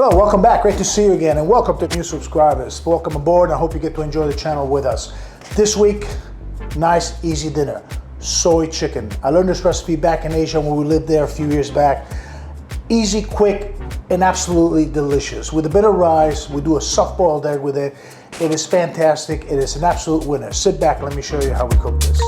Hello, welcome back. Great to see you again, and welcome to new subscribers. Welcome aboard, and I hope you get to enjoy the channel with us. This week, nice, easy dinner. Soy chicken. I learned this recipe back in Asia when we lived there a few years back. Easy, quick, and absolutely delicious. With a bit of rice, we do a soft-boiled egg with it. It is fantastic. It is an absolute winner. Sit back and let me show you how we cook this.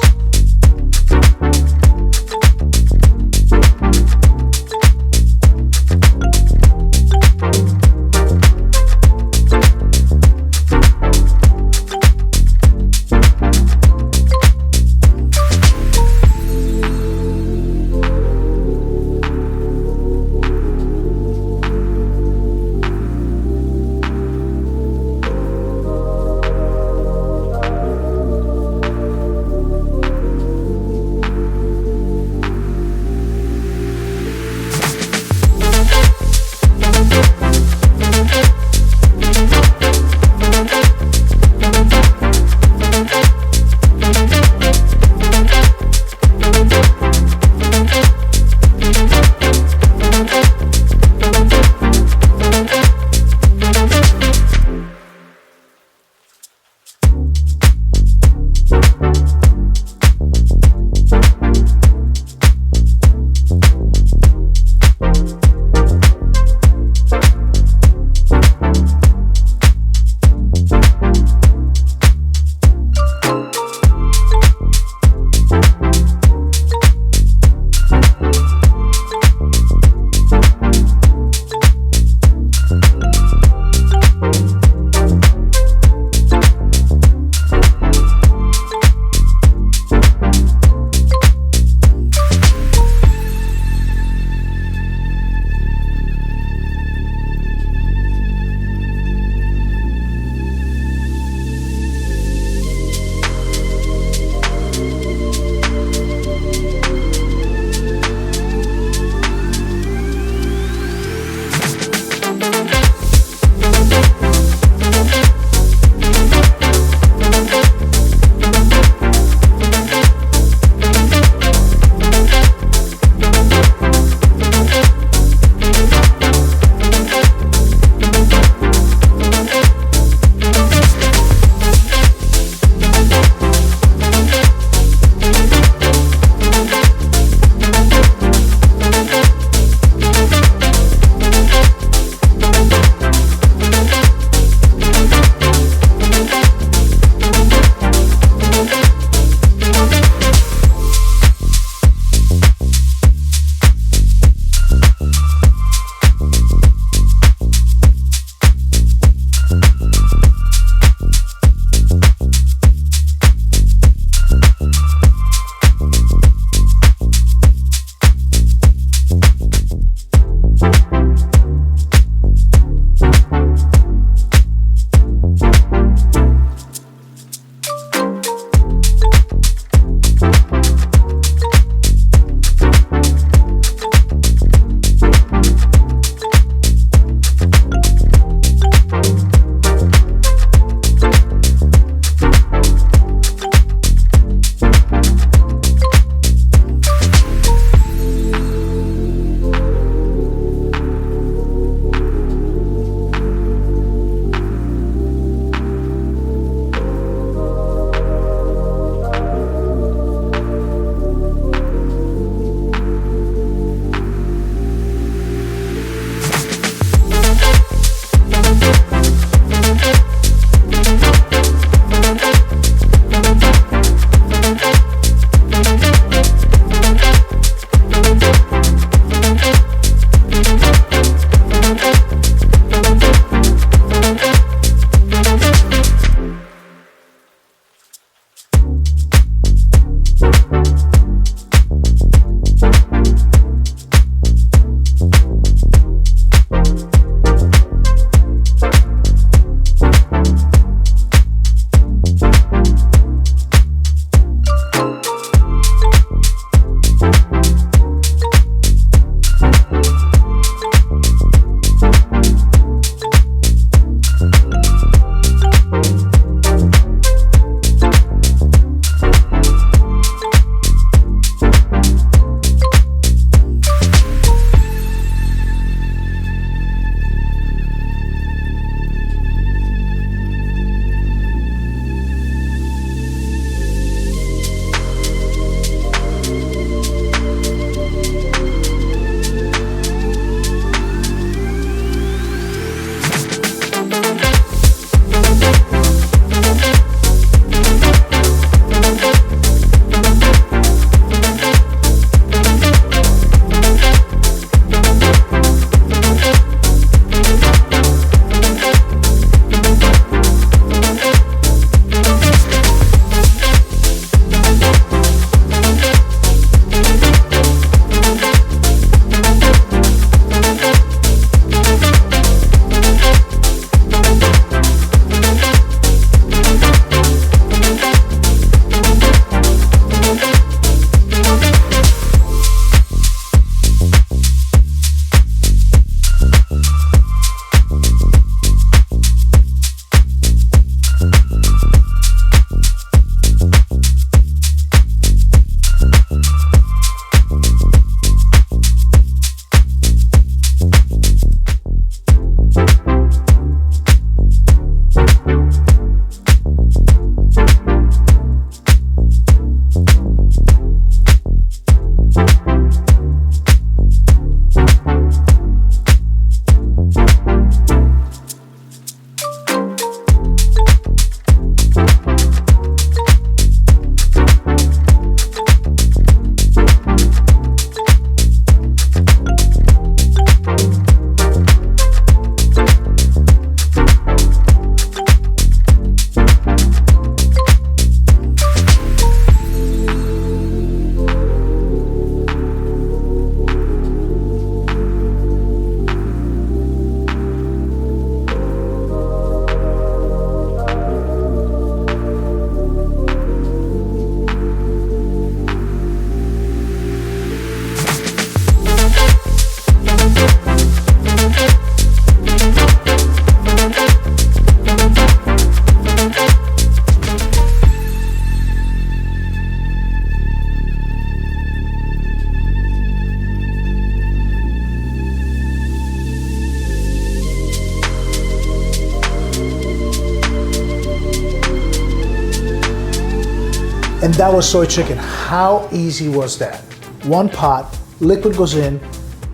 And that was soy chicken. How easy was that? One pot, liquid goes in,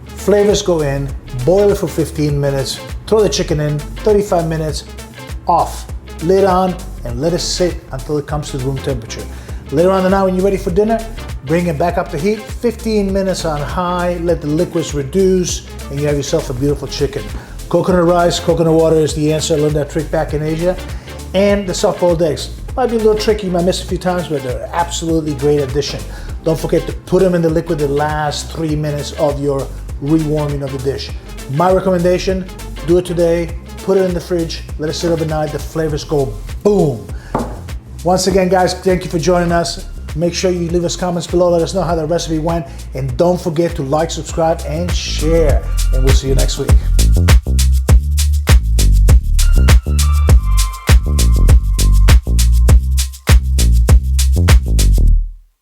flavors go in, boil it for 15 minutes, throw the chicken in, 35 minutes, off, lid on, and let it sit until it comes to room temperature. Later on the night when you're ready for dinner, bring it back up to heat, 15 minutes on high, let the liquids reduce, and you have yourself a beautiful chicken. Coconut rice, coconut water is the answer. I learned that trick back in Asia. And the soft-boiled eggs. Might be a little tricky, you might miss a few times, but they're absolutely great addition. Don't forget to put them in the liquid the last 3 minutes of your rewarming of the dish. My recommendation, do it today, put it in the fridge, let it sit overnight, the flavors go boom. Once again, guys, thank you for joining us. Make sure you leave us comments below, let us know how the recipe went, and don't forget to like, subscribe, and share. And we'll see you next week.